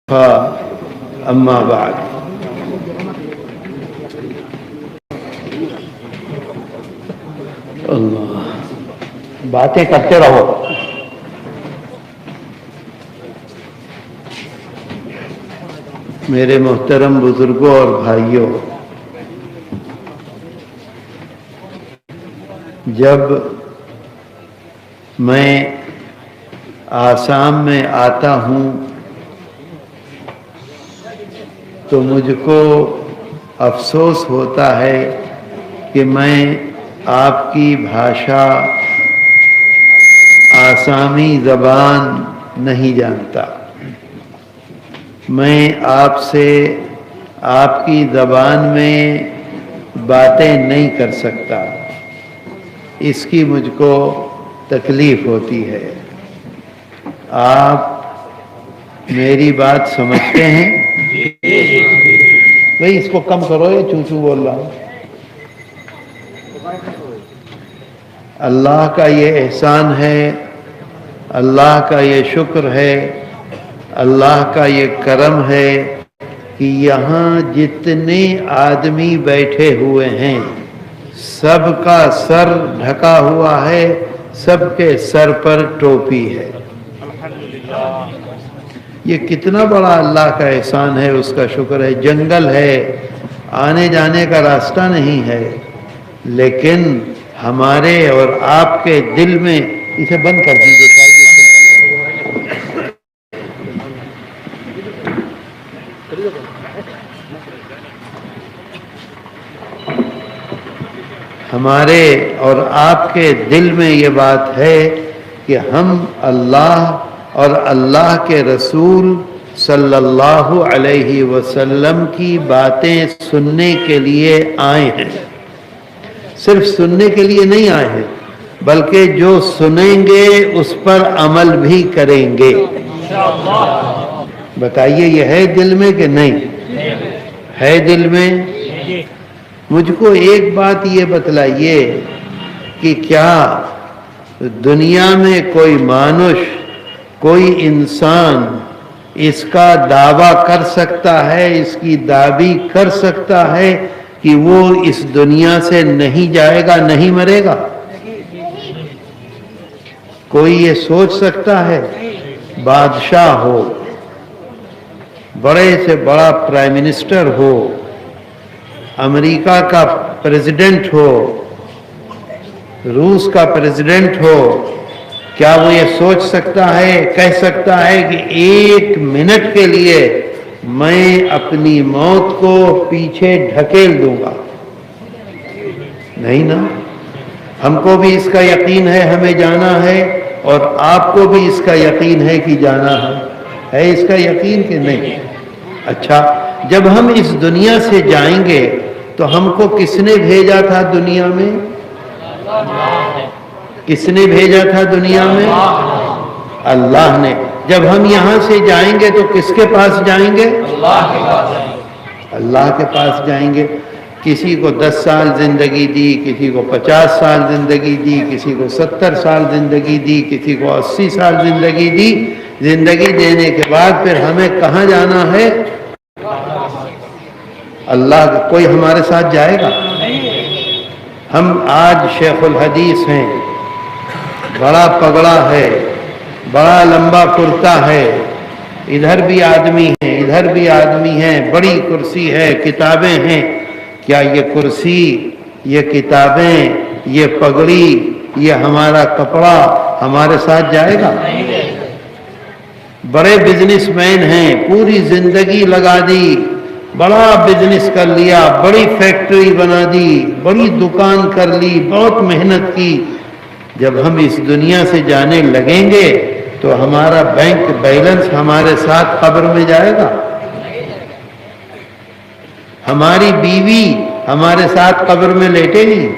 اما بعد اللہ باتیں کرتے رہو۔ میرے محترم بزرگوں اور بھائیوں، جب میں آسام میں آتا ہوں تو مجھ کو افسوس ہوتا ہے کہ میں آپ کی بھاشا آسامی زبان نہیں جانتا۔ میں آپ سے آپ کی زبان میں باتیں نہیں کر سکتا، اس کی مجھ کو تکلیف ہوتی ہے۔ آپ میری بات سمجھتے ہیں؟ بھئی اس کو کم کرو، یہ چوچو بول رہا ہوں۔ اللہ کا یہ احسان ہے، اللہ کا یہ شکر ہے، اللہ کا یہ کرم ہے کہ یہاں جتنے آدمی بیٹھے ہوئے ہیں سب کا سر ڈھکا ہوا ہے، سب کے سر پر ٹوپی ہے۔ یہ کتنا بڑا اللہ کا احسان ہے، اس کا شکر ہے۔ جنگل ہے، آنے جانے کا راستہ نہیں ہے، لیکن ہمارے اور آپ کے دل میں اسے بند کر دیجیے۔ ہمارے اور آپ کے دل میں یہ بات ہے کہ ہم اللہ اور اللہ کے رسول صلی اللہ علیہ وسلم کی باتیں سننے کے لیے آئے ہیں۔ صرف سننے کے لیے نہیں آئے ہیں، بلکہ جو سنیں گے اس پر عمل بھی کریں گے۔ بتائیے یہ ہے دل میں کہ نہیں ہے؟ دل میں مجھ کو ایک بات یہ بتلائیے کہ کیا دنیا میں کوئی مانوش، کوئی انسان اس کا دعویٰ کر سکتا ہے، اس کی دعوی کر سکتا ہے کہ وہ اس دنیا سے نہیں جائے گا، نہیں مرے گا؟ کوئی یہ سوچ سکتا ہے؟ بادشاہ ہو، بڑے سے بڑا پرائم منسٹر ہو، امریکہ کا پریزیڈنٹ ہو، روس کا پریزیڈنٹ ہو، کیا وہ یہ سوچ سکتا ہے، کہہ سکتا ہے کہ ایک منٹ کے لیے میں اپنی موت کو پیچھے ڈھکیل دوں گا؟ نہیں نا۔ ہم کو بھی اس کا یقین ہے ہمیں جانا ہے، اور آپ کو بھی اس کا یقین ہے کہ جانا ہے اس کا یقین کہ نہیں؟ اچھا، جب ہم اس دنیا سے جائیں گے تو ہم کو کس نے بھیجا تھا دنیا میں؟ کس نے بھیجا تھا دنیا میں؟ اللہ نے۔ جب ہم یہاں سے جائیں گے تو کس کے پاس جائیں گے؟ اللہ کے پاس جائیں گے۔ کسی کو 10 سال زندگی دی، کسی کو 50 سال زندگی دی، کسی کو 70 سال زندگی دی، کسی کو 80 سال زندگی دی۔ زندگی دینے کے بعد پھر ہمیں کہاں جانا ہے؟ اللہ۔ کوئی ہمارے ساتھ جائے گا؟ ہم آج شیخ الحدیث ہیں، بڑا پگڑا ہے، بڑا لمبا کرتا ہے، ادھر بھی آدمی ہیں، ادھر بھی آدمی ہیں، بڑی کرسی ہے، کتابیں ہیں۔ کیا یہ کرسی، یہ کتابیں، یہ پگڑی، یہ ہمارا کپڑا ہمارے ساتھ جائے گا؟ بڑے بزنس مین ہیں، پوری زندگی لگا دی، بڑا بزنس کر لیا، بڑی فیکٹری بنا دی، بڑی دکان کر لی، بہت محنت کی۔ جب ہم اس دنیا سے جانے لگیں گے تو ہمارا بینک بیلنس ہمارے ساتھ قبر میں جائے گا؟ ہماری بیوی ہمارے ساتھ قبر میں لیٹے گی؟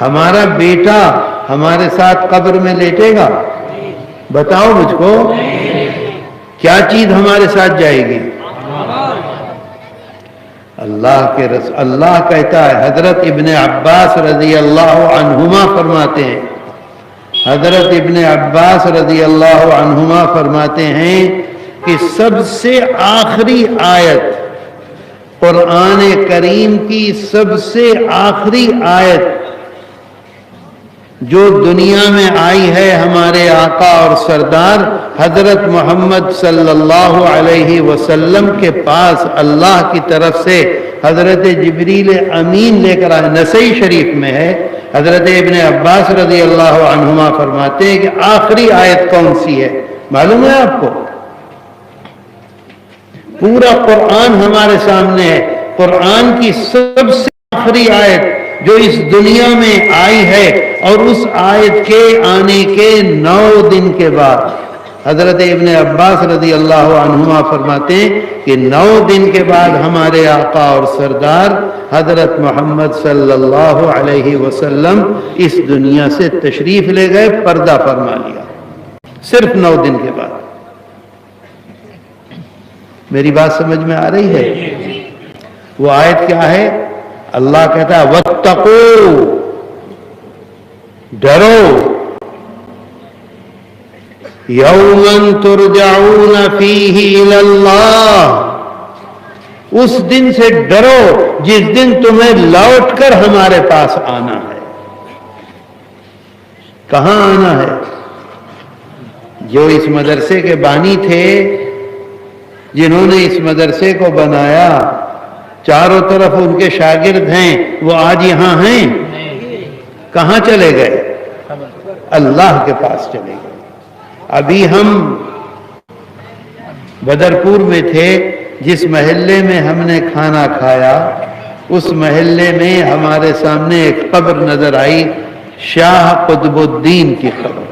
ہمارا بیٹا ہمارے ساتھ قبر میں لیٹے گا؟ بتاؤ مجھ کو، کیا چیز ہمارے ساتھ جائے گی؟ اللہ کہتا ہے، حضرت ابن عباس رضی اللہ عنہما فرماتے ہیں، حضرت ابن عباس رضی اللہ عنہما فرماتے ہیں کہ سب سے آخری آیت، قرآن کریم کی سب سے آخری آیت جو دنیا میں آئی ہے، ہمارے آقا اور سردار حضرت محمد صلی اللہ علیہ وسلم کے پاس اللہ کی طرف سے حضرت جبریل امین لے کر آئے۔ نسائی شریف میں ہے، حضرت ابن عباس رضی اللہ عنہما فرماتے ہیں کہ آخری آیت کون سی ہے معلوم ہے آپ کو؟ پورا قرآن ہمارے سامنے ہے، قرآن کی سب سے آخری آیت جو اس دنیا میں آئی ہے، اور اس آیت کے آنے کے 9 دن کے بعد حضرت ابن عباس رضی اللہ عنہما فرماتے ہیں کہ 9 دن کے بعد ہمارے آقا اور سردار حضرت محمد صلی اللہ علیہ وسلم اس دنیا سے تشریف لے گئے، پردہ فرما لیا، صرف 9 دن کے بعد۔ میری بات سمجھ میں آ رہی ہے؟ وہ آیت کیا ہے؟ اللہ کہتا ہے وَاتَّقُوا، ڈرو، یوماً ترجعون فیہ الی اللہ، اس دن سے ڈرو جس دن تمہیں لوٹ کر ہمارے پاس آنا ہے۔ کہاں آنا ہے؟ جو اس مدرسے کے بانی تھے، جنہوں نے اس مدرسے کو بنایا، چاروں طرف ان کے شاگرد ہیں، وہ آج یہاں ہیں؟ کہاں چلے گئے؟ اللہ کے پاس چلے گئے۔ ابھی ہم بدرپور میں تھے، جس محلے میں ہم نے کھانا کھایا، اس محلے میں ہمارے سامنے ایک قبر نظر آئی، شاہ قطب الدین کی قبر،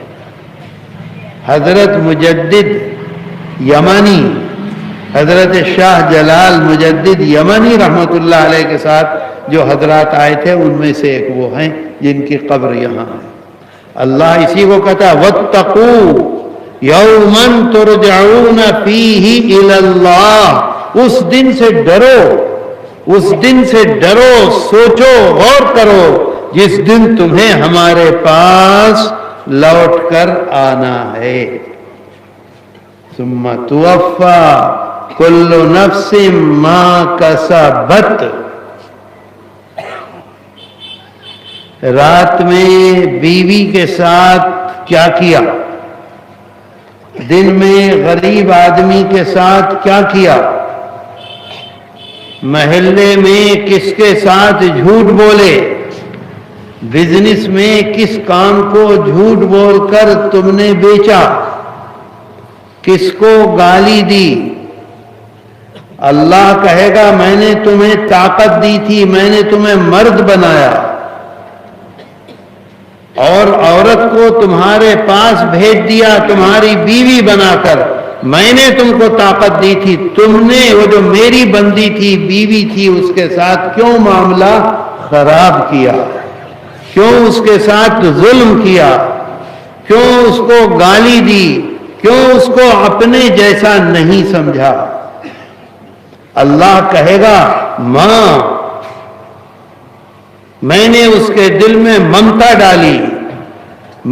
حضرت مجدد یمانی، حضرت شاہ جلال مجدد یمنی رحمت اللہ علیہ کے ساتھ جو حضرات آئے تھے، ان میں سے ایک وہ ہیں جن کی قبر یہاں ہے۔ اللہ اسی کو کہتا ہے وَاتَّقُوا یوماً ترجعون فیہ الی اللہ، اس دن سے ڈرو، اس دن سے ڈرو، سوچو، غور کرو، جس دن تمہیں ہمارے پاس لوٹ کر آنا ہے۔ ثم توفی کل نفس ما کسبت، رات میں بیوی کے ساتھ کیا کیا، دن میں غریب آدمی کے ساتھ کیا کیا، محلے میں کس کے ساتھ جھوٹ بولے، بزنس میں کس کام کو جھوٹ بول کر تم نے بیچا، کس کو گالی دی۔ اللہ کہے گا میں نے تمہیں طاقت دی تھی، میں نے تمہیں مرد بنایا، اور عورت کو تمہارے پاس بھیج دیا تمہاری بیوی بنا کر، میں نے تم کو طاقت دی تھی، تم نے وہ جو میری بندی تھی، بیوی تھی، اس کے ساتھ کیوں معاملہ خراب کیا، کیوں اس کے ساتھ ظلم کیا، کیوں اس کو گالی دی، کیوں اس کو اپنے جیسا نہیں سمجھا۔ اللہ کہے گا ماں، میں نے اس کے دل میں ممتا ڈالی،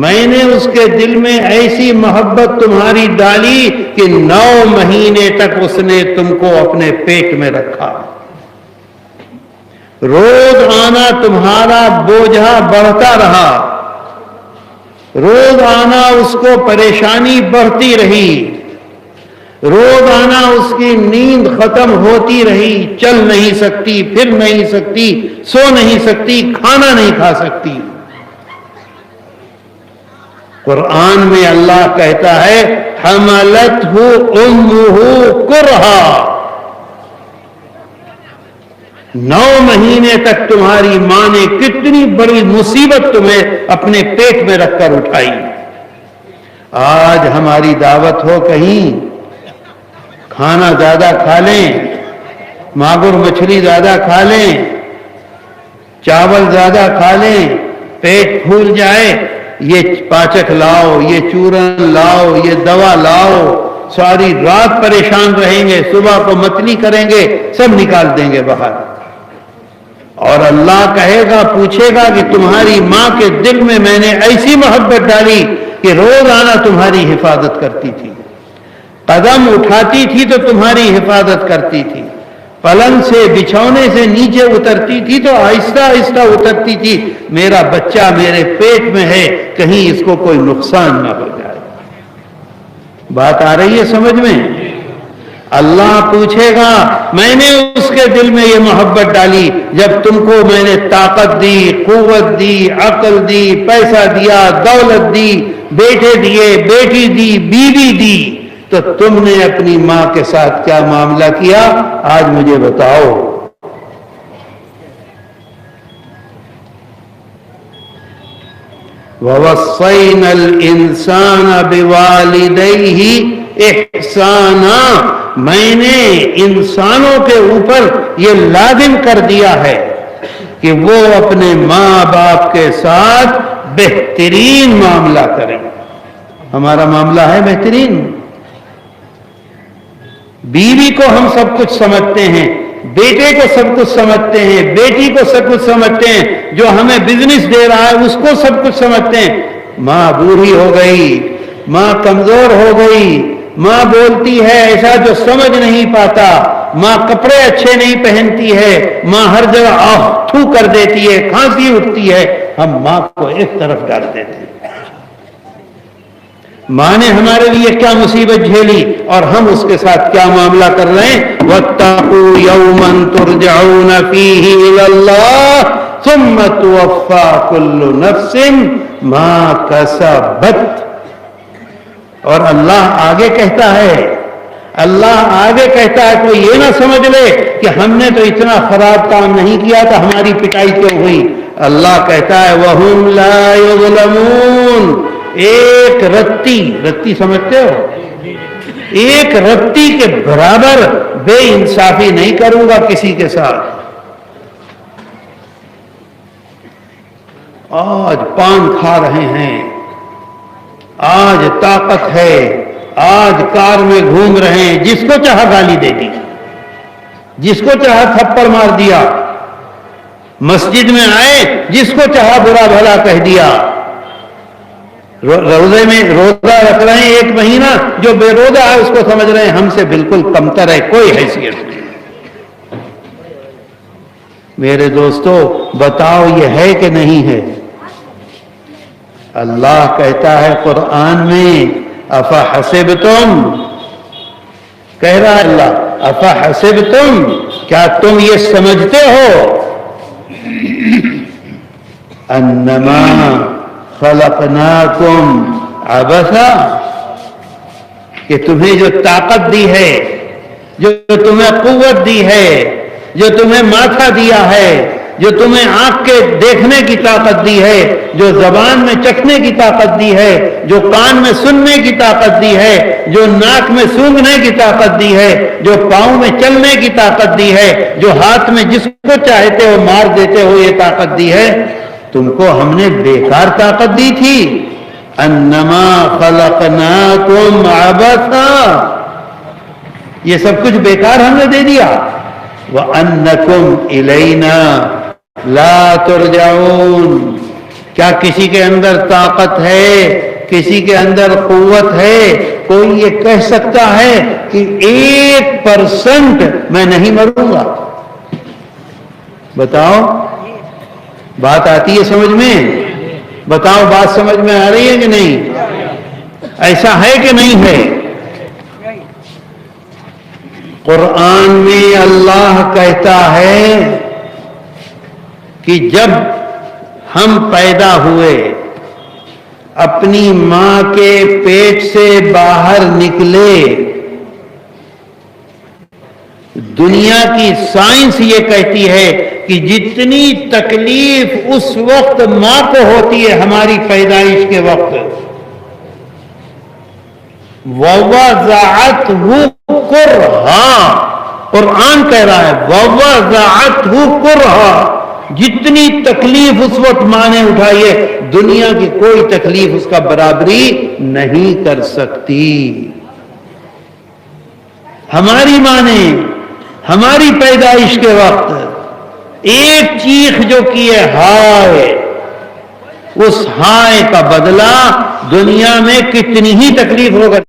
میں نے اس کے دل میں ایسی محبت تمہاری ڈالی کہ 9 مہینے تک اس نے تم کو اپنے پیٹ میں رکھا، روز آنا تمہارا بوجھا بڑھتا رہا، روز آنا اس کو پریشانی بڑھتی رہی، روز آنا اس کی نیند ختم ہوتی رہی، چل نہیں سکتی، پھر نہیں سکتی، سو نہیں سکتی، کھانا نہیں کھا سکتی۔ قرآن میں اللہ کہتا ہے حملتہ امہ کرہا، 9 مہینے تک تمہاری ماں نے کتنی بڑی مصیبت تمہیں اپنے پیٹ میں رکھ کر اٹھائی۔ آج ہماری دعوت ہو کہیں، کھانا زیادہ کھا لیں، ماگور مچھلی زیادہ کھا لیں، چاول زیادہ کھا لیں، پیٹ پھول جائے، یہ پاچک لاؤ، یہ چورن لاؤ، یہ دوا لاؤ، ساری رات پریشان رہیں گے، صبح کو متلی کریں گے، سب نکال دیں گے باہر۔ اور اللہ کہے گا، پوچھے گا کہ تمہاری ماں کے دل میں میں نے ایسی محبت ڈالی کہ روز آنا تمہاری حفاظت کرتی تھی، قدم اٹھاتی تھی تو تمہاری حفاظت کرتی تھی، پلنگ سے بچھونے سے نیچے اترتی تھی تو آہستہ آہستہ اترتی تھی، میرا بچہ میرے پیٹ میں ہے، کہیں اس کو کوئی نقصان نہ ہو جائے۔ بات آ رہی ہے سمجھ میں؟ اللہ پوچھے گا میں نے اس کے دل میں یہ محبت ڈالی جب تم کو میں نے طاقت دی، قوت دی، عقل دی، پیسہ دیا، دولت دی، بیٹے دیے، بیٹی دی، بیوی دی، تو تم نے اپنی ماں کے ساتھ کیا معاملہ کیا؟ آج مجھے بتاؤ۔ وَوَصَّيْنَا الْإِنسَانَ بِوَالِدَيْهِ احسانا، میں نے انسانوں کے اوپر یہ لازم کر دیا ہے کہ وہ اپنے ماں باپ کے ساتھ بہترین معاملہ کریں۔ ہمارا معاملہ ہے بہترین؟ بیوی کو ہم سب کچھ سمجھتے ہیں، بیٹے کو سب کچھ سمجھتے ہیں، بیٹی کو سب کچھ سمجھتے ہیں، جو ہمیں بزنس دے رہا ہے اس کو سب کچھ سمجھتے ہیں۔ ماں بوڑھی ہو گئی، ماں کمزور ہو گئی، ماں بولتی ہے ایسا جو سمجھ نہیں پاتا، ماں کپڑے اچھے نہیں پہنتی ہے، ماں ہر جگہ آہ تھو کر دیتی ہے، کھانسی اٹھتی ہے، ہم ماں کو ایک طرف ڈال دیتے ہیں۔ ماں نے ہمارے لیے کیا مصیبت جھیلی اور ہم اس کے ساتھ کیا معاملہ کر رہے ہیں۔ وَاتَّقُوا يَوْمًا تُرْجَعُونَ فِيهِ إِلَى اللَّهِ ثُمَّ تُوَفَّى كُلُّ نَفْسٍ مَا كَسَبَتْ۔ اور اللہ آگے کہتا ہے، اللہ آگے کہتا ہے، کوئی یہ نہ سمجھ لے کہ ہم نے تو اتنا خراب کام نہیں کیا تھا ہماری پٹائی کیوں ہوئی۔ اللہ کہتا ہے وَهُمْ لَا يُظْلَمُونَ، ایک رتی سمجھتے ہو؟ ایک رتی کے برابر بے انصافی نہیں کروں گا کسی کے ساتھ۔ آج پان کھا رہے ہیں، آج طاقت ہے، آج کار میں گھوم رہے ہیں، جس کو چاہا گالی دے دی، جس کو چاہا تھپڑ مار دیا، مسجد میں آئے جس کو چاہا برا بھلا کہہ دیا، روزے میں روزہ رکھ رہے ہیں ایک مہینہ، جو بے روزہ ہے اس کو سمجھ رہے ہیں ہم سے بالکل کمتر ہے، کوئی حیثیت نہیں۔ میرے دوستو بتاؤ یہ ہے کہ نہیں ہے؟ اللہ کہتا ہے قرآن میں افحسبتم، کہہ رہا ہے اللہ افحسبتم، کیا تم یہ سمجھتے ہو انما خلقناکم عبثا، کہ تمہیں جو طاقت دی ہے، جو تمہیں قوت دی ہے، جو تمہیں ماتھا دیا ہے، جو تمہیں آنکھ کے دیکھنے کی طاقت دی ہے، جو زبان میں چکھنے کی طاقت دی ہے، جو کان میں سننے کی طاقت دی ہے، جو ناک میں سونگھنے کی طاقت دی ہے، جو پاؤں میں چلنے کی طاقت دی ہے، جو ہاتھ میں جس کو چاہتے ہو مار دیتے ہو یہ طاقت دی ہے، تم کو ہم نے بیکار طاقت دی تھی؟ انما خلقناکم عبثا، یہ سب کچھ بیکار ہم نے دے دیا۔ وَأَنَّكُمْ إِلَيْنَا لَا تُرْجَعُونَ، کیا کسی کے اندر طاقت ہے، کسی کے اندر قوت ہے، کوئی یہ کہہ سکتا ہے کہ 1% میں نہیں مروں گا؟ بتاؤ، بات آتی ہے سمجھ میں؟ بتاؤ بات سمجھ میں آ رہی ہے کہ نہیں؟ ایسا ہے کہ نہیں ہے؟ قرآن میں اللہ کہتا ہے کہ جب ہم پیدا ہوئے، اپنی ماں کے پیٹ سے باہر نکلے، دنیا کی سائنس یہ کہتی ہے کہ جتنی تکلیف اس وقت ماں کو ہوتی ہے ہماری پیدائش کے وقت، وَوَضَعَتْهُ كُرْهًا، قرآن کہہ رہا ہے وَوَضَعَتْهُ كُرْهًا، جتنی تکلیف اس وقت ماں نے اٹھائی ہے دنیا کی کوئی تکلیف اس کا برابری نہیں کر سکتی۔ ہماری ماں نے ہماری پیدائش کے وقت ایک چیخ جو کی ہے ہائے، اس ہائے کا بدلہ دنیا میں کتنی ہی تکلیف ہوگا